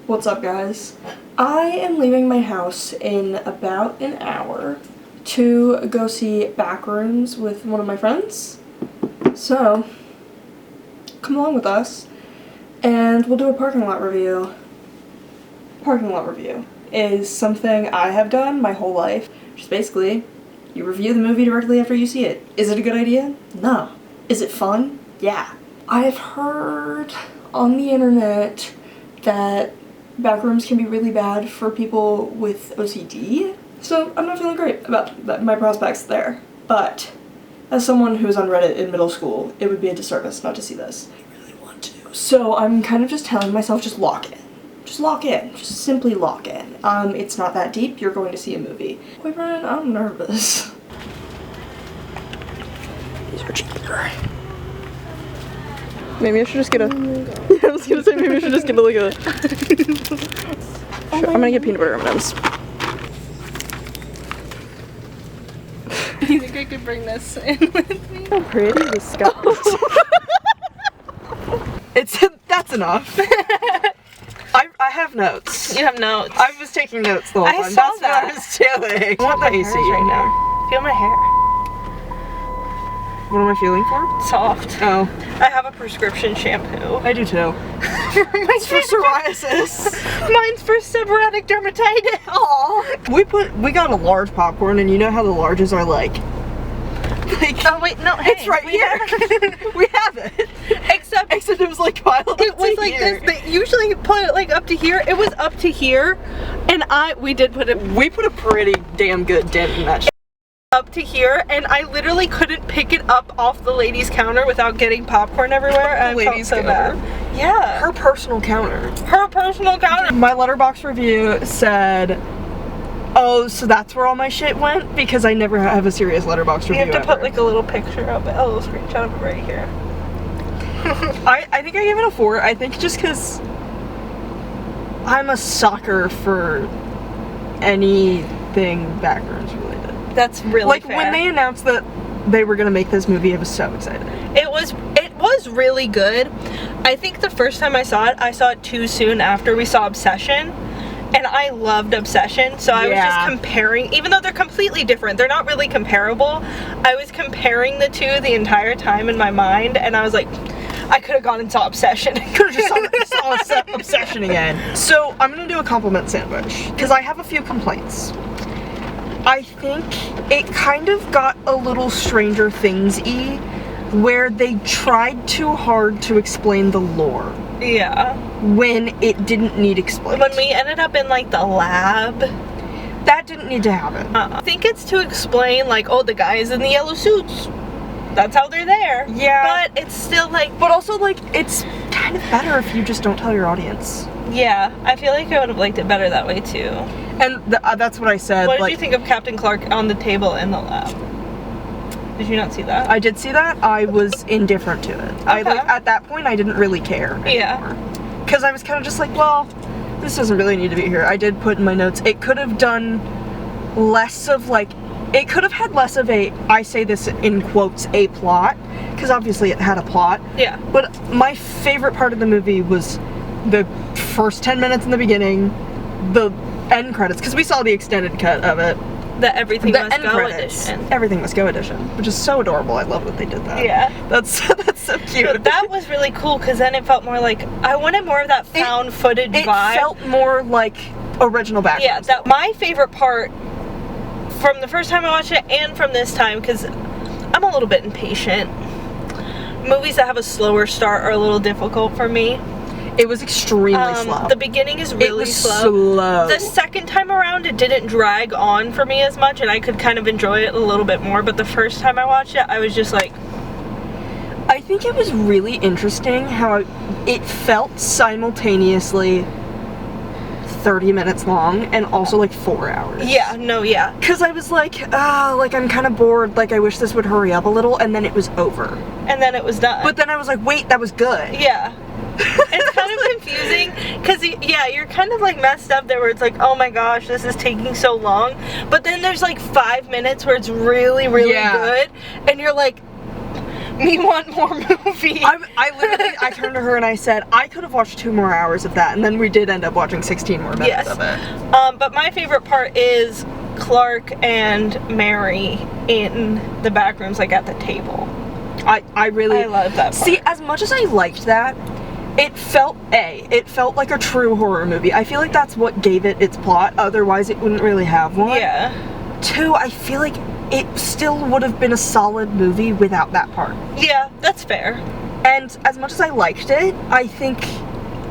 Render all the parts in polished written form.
What's up, guys? I am leaving my house in about an hour to go see Backrooms with one of my friends. So, come along with us and we'll do a parking lot review. Parking lot review is something I have done my whole life, which is basically you review the movie directly after you see it. Is it a good idea? No. Is it fun? Yeah. I've heard on the internet that Backrooms can be really bad for people with OCD, so I'm not feeling great about my prospects there. But as someone who was on Reddit in middle school, it would be a disservice not to see this. I really want to. So I'm kind of just telling myself, just lock in. Just lock in. Just simply lock in. It's not that deep. You're going to see a movie. Wait, Brian, I'm nervous. These are cheaper. Maybe I should just get a. Yeah, I was gonna say maybe I should just get a like a. I'm gonna get peanut butter M&Ms. You think I could bring this in with me? How pretty the sky. That's enough. I have notes. You have notes. I was taking notes the whole time. I saw That's that. what I was doing. I want the AC right now. Feel my hair. What am I feeling for? Soft. Oh. I have a prescription shampoo. I do too. It's for psoriasis. Mine's for seborrheic dermatitis. Aw. We got a large popcorn, and you know how the larges are like. Oh wait, no, hey, it's right here. We have it. Except it was like piled up. It was to like here. this. They usually put it like up to here. It was up to here, and we put a pretty damn good dent in that. Up to here, and I literally couldn't pick it up off the ladies' counter without getting popcorn everywhere. And I felt so bad. Yeah. Her personal counter. Her personal counter. My Letterboxd review said, "Oh, so that's where all my shit went?" Because I never have a serious Letterboxd review. You have to put like a little picture of it, a little screenshot of it right here. I think I gave it a 4. I think just because I'm a sucker for anything Backrooms related. That's really like fair. When they announced that they were gonna make this movie, I was so excited. It was really good. I think the first time I saw it too soon after we saw Obsession, and I loved Obsession, so I was just comparing, even though they're completely different, they're not really comparable. I was comparing the two the entire time in my mind, and I was like, I could have gone and saw Obsession. I could have just saw Obsession again. So I'm gonna do a compliment sandwich because I have a few complaints. I think it kind of got a little Stranger Things-y, where they tried too hard to explain the lore. Yeah. When it didn't need explained. When we ended up in like the lab. That didn't need to happen. I think it's to explain like, oh, the guys in the yellow suits. That's how they're there. Yeah. But it's still like... But also like, it's kind of better if you just don't tell your audience. Yeah, I feel like I would have liked it better that way too. And that's what I said. What did you think of Captain Clark on the table in the lab? Did you not see that? I did see that. I was indifferent to it. Okay. At that point, I didn't really care anymore. Yeah. Because I was kind of just like, well, this doesn't really need to be here. I did put in my notes, it could have done less of like, it could have had less of a, I say this in quotes, a plot. Because obviously it had a plot. Yeah. But my favorite part of the movie was the first 10 minutes in the beginning, the end credits, because we saw the extended cut of it. The Everything Must Go credits. edition. Everything Must Go edition, which is so adorable. I love that they did that. Yeah. That's so cute. But that was really cool because then it felt more like, I wanted more of that found footage vibe. It felt more like original Backrooms. Yeah, my favorite part from the first time I watched it and from this time, because I'm a little bit impatient. Movies that have a slower start are a little difficult for me. It was extremely slow. The beginning is really slow. The second time around, it didn't drag on for me as much, and I could kind of enjoy it a little bit more. But the first time I watched it, I was just like... I think it was really interesting how it felt simultaneously 30 minutes long and also like 4 hours. Yeah, no, yeah. Because I was like, like I'm kind of bored, like I wish this would hurry up a little, and then it was over. And then it was done. But then I was like, wait, that was good. Yeah. It's kind of confusing because you're kind of like messed up there where it's like, oh my gosh, this is taking so long, but then there's like 5 minutes where it's really good and you're like, me want more movie. I turned to her and I said, I could have watched 2 more hours of that, and then we did end up watching 16 more minutes of it. But my favorite part is Clark and Mary in the Backrooms, like at the table. I love that part. See, as much as I liked that, it felt like a true horror movie. I feel like that's what gave it its plot, otherwise it wouldn't really have one. Yeah. 2, I feel like it still would have been a solid movie without that part. Yeah, that's fair. And as much as I liked it, I think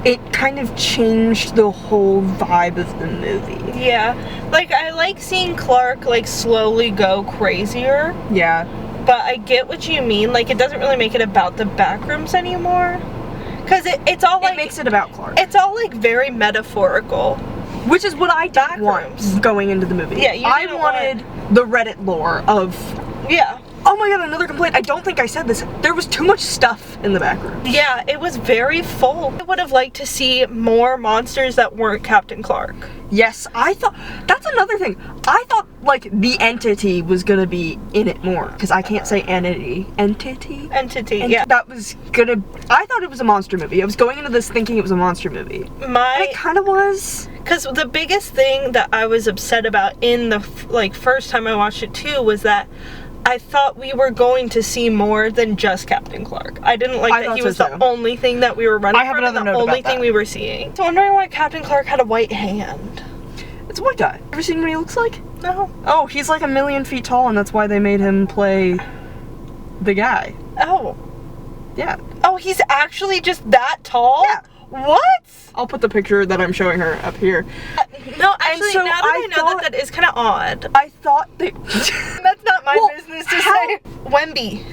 it kind of changed the whole vibe of the movie. Yeah. Like, I like seeing Clark, like, slowly go crazier. Yeah. But I get what you mean. Like, it doesn't really make it about the Backrooms anymore. Because it's all like... It makes it about Clark. It's all, like, very metaphorical. Which is what I didn't want going into the movie. Yeah, I wanted the Reddit lore of... Yeah. Oh my god, another complaint. I don't think I said this. There was too much stuff in the back room. Yeah, it was very full. I would have liked to see more monsters that weren't Captain Clark. Yes, I thought... That's another thing. I thought, like, the entity was gonna be in it more. Because I can't say entity. Entity? Yeah. That was gonna... I thought it was a monster movie. I was going into this thinking it was a monster movie. And it kind of was. Because the biggest thing that I was upset about in the, like, first time I watched it too was that I thought we were going to see more than just Captain Clark. I didn't like that he was the only thing that we were running from and the only thing we were seeing. So I'm wondering why Captain Clark had a white hand. It's a white guy. Ever seen what he looks like? No. Oh, he's like 1,000,000 feet tall, and that's why they made him play the guy. Oh. Yeah. Oh, he's actually just that tall? Yeah. What? I'll put the picture that I'm showing her up here. No, actually, so now that I know that is kind of odd. I thought that... That's not my business to say. Wembley?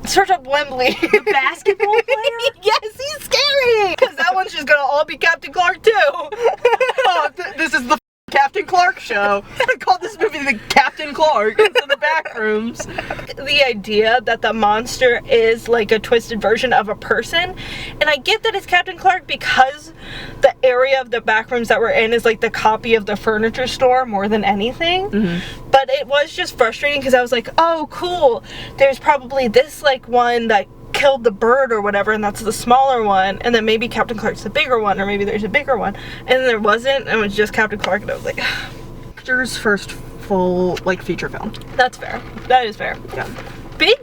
Search up Wembley. The basketball player? Yes, he's scary! Because that one's just gonna all be Captain Clark, too. Oh, this is the Captain Clark show. I called this movie the Captain Clark instead of Backrooms. The idea that the monster is like a twisted version of a person, and I get that it's Captain Clark because the area of the Backrooms that we're in is like the copy of the furniture store more than anything. Mm-hmm. But it was just frustrating because I was like, oh cool, there's probably this like one that killed the bird or whatever, and that's the smaller one, and then maybe Captain Clark's the bigger one, or maybe there's a bigger one, and then there wasn't, and it was just Captain Clark, and I was like, Actor's first full like feature film. That's fair. That is fair. Yeah. Big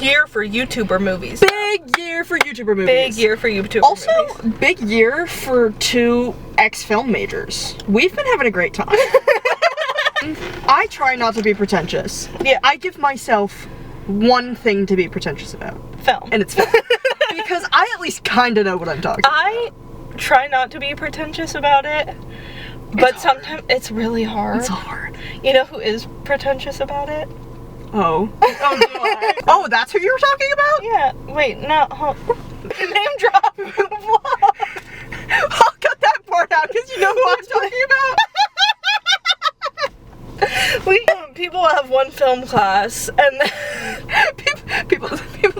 year for YouTuber movies. Big year for YouTuber movies. Big year for YouTuber also, movies. Also, big year for 2 ex-film majors. We've been having a great time. I try not to be pretentious. Yeah. I give myself one thing to be pretentious about. Film. And it's film. Because I at least kind of know what I'm talking about. I try not to be pretentious about it, but sometimes it's really hard. It's hard. You know who is pretentious about it? Oh. Oh, that's who you were talking about? Yeah. Wait, no. Name drop. I'll cut that part out because you know who I'm talking about. People have one film class, and people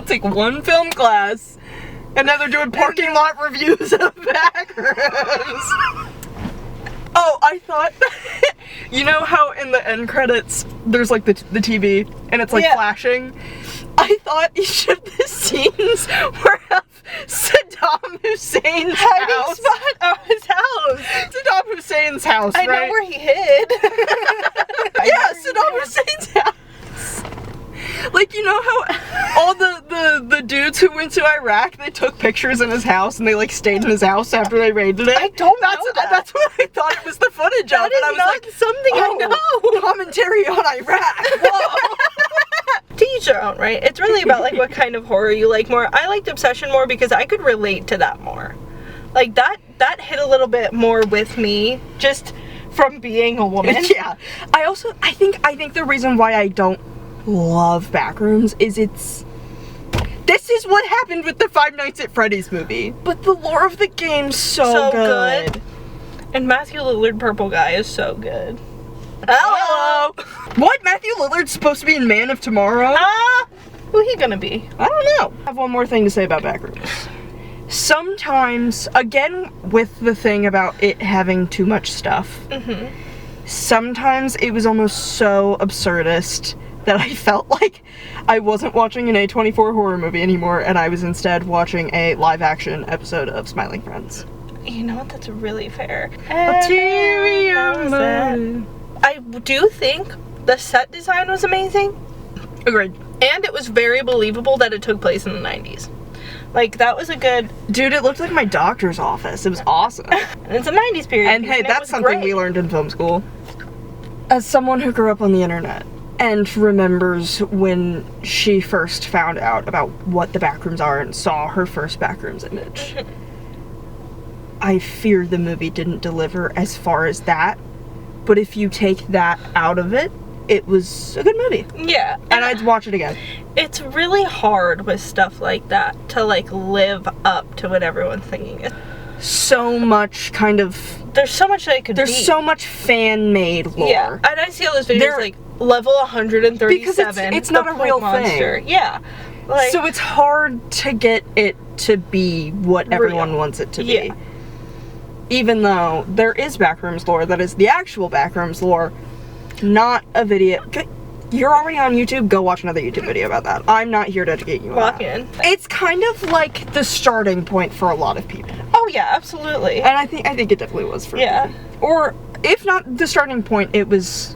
take one film class, and now they're doing parking lot reviews of Backrooms. Oh, I thought, you know how in the end credits there's like the TV and it's like flashing? I thought each of the scenes were of Saddam Hussein's house. His house. Saddam Hussein's house, right? I know where he hid. Yeah, Saddam Hussein's house. Like, you know how all the dudes who went to Iraq, they took pictures in his house and they like stayed in his house after they raided it? I don't know that. That's what I thought it was the footage of. That is not something I know. Commentary on Iraq. Whoa. To each their own, right? It's really about like what kind of horror you like more. I liked Obsession more because I could relate to that more. Like that hit a little bit more with me just from being a woman. Yeah. I think the reason why I don't love Backrooms is this is what happened with the Five Nights at Freddy's movie. But the lore of the game's so good. And Matthew Lillard Purple Guy is so good. Hello! What? Matthew Lillard's supposed to be in Man of Tomorrow? Who he gonna be? I don't know. I have one more thing to say about Backrooms. Sometimes, again with the thing about it having too much stuff, sometimes it was almost so absurdist that I felt like I wasn't watching an A24 horror movie anymore, and I was instead watching a live-action episode of Smiling Friends. You know what? That's really fair. I do think the set design was amazing. Agreed. And it was very believable that it took place in the 90s. Like, that was a good... Dude, it looked like my doctor's office. It was awesome. And it's a 90s period. And hey, that's something we learned in film school. As someone who grew up on the internet and remembers when she first found out about what the Backrooms are and saw her first Backrooms image, I fear the movie didn't deliver as far as that. But if you take that out of it, it was a good movie. Yeah. And I'd watch it again. It's really hard with stuff like that to, like, live up to what everyone's thinking. So much kind of... There's so much that it could be. There's so much fan-made lore. Yeah. And I see all those videos, like, level 137. Because it's not a real monster. thing. Yeah. Like, so it's hard to get it to be what everyone wants it to be. Yeah. Even though there is Backrooms lore that is the actual Backrooms lore, not a video. You're already on YouTube, go watch another YouTube video about that. I'm not here to educate you on Walk that. in. It's kind of like the starting point for a lot of people. Oh yeah, absolutely. And I think it definitely was for me. Or if not the starting point, it was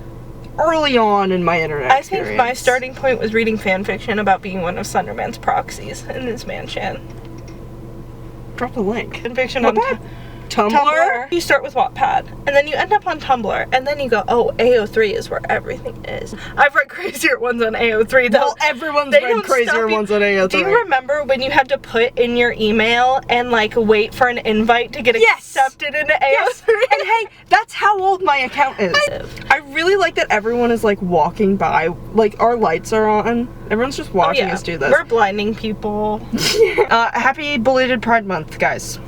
early on in my internet experience. I think my starting point was reading fan fiction about being one of Slenderman's proxies in his mansion. Drop the link. Fan fiction What on that? Tumblr? You start with Wattpad, and then you end up on Tumblr, and then you go, oh, AO3 is where everything is. I've read crazier ones on AO3, though. Well, everyone's read crazier ones on AO3. Do you remember when you had to put in your email and, like, wait for an invite to get accepted into AO3? Yes. And hey, that's how old my account is. I really like that everyone is, like, walking by, like, our lights are on. Everyone's just watching us do this. We're blinding people. Happy belated Pride Month, guys.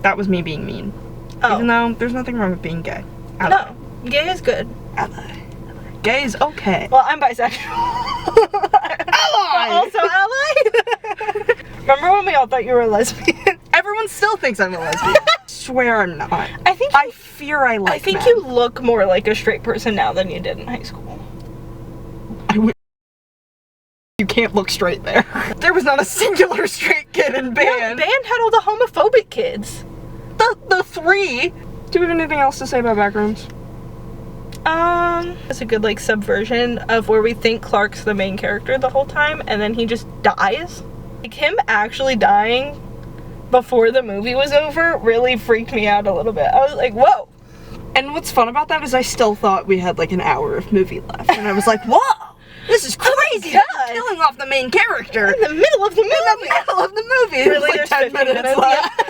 That was me being mean. Oh. Even though there's nothing wrong with being gay. No, gay is good. Ally. Gay is okay. Well, I'm bisexual. Ally! Also ally? Remember when we all thought you were a lesbian? Everyone still thinks I'm a lesbian. Swear I'm not. I fear I like I think men. you look more like a straight person now than you did in high school. You can't look straight there. There was not a singular straight kid in band. No, band had all the homophobic kids. The three. Do we have anything else to say about Backrooms? It's a good, like, subversion of where we think Clark's the main character the whole time, and then he just dies. Like, him actually dying before the movie was over really freaked me out a little bit. I was like, whoa. And what's fun about that is I still thought we had, like, an hour of movie left, and I was like, whoa! This is crazy! Oh, killing off the main character in the middle of the movie. In the middle of the movie. Really, There's like 10 minutes left.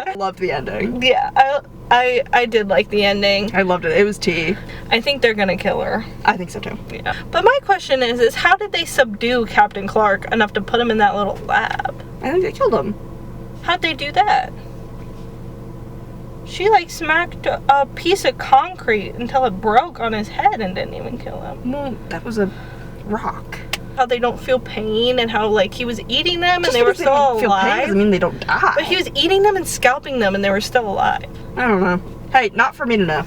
I loved the ending. Yeah, I did like the ending. I loved it. It was tea. I think they're gonna kill her. I think so too. Yeah. But my question is how did they subdue Captain Clark enough to put him in that little lab? I think they killed him. How'd they do that? She, like, smacked a piece of concrete until it broke on his head and didn't even kill him. Well, that was a rock. How they don't feel pain and how, like, he was eating them and Just they were because still don't feel pain alive. doesn't mean they don't die. But he was eating them and scalping them and they were still alive. I don't know. Hey, not for me to know.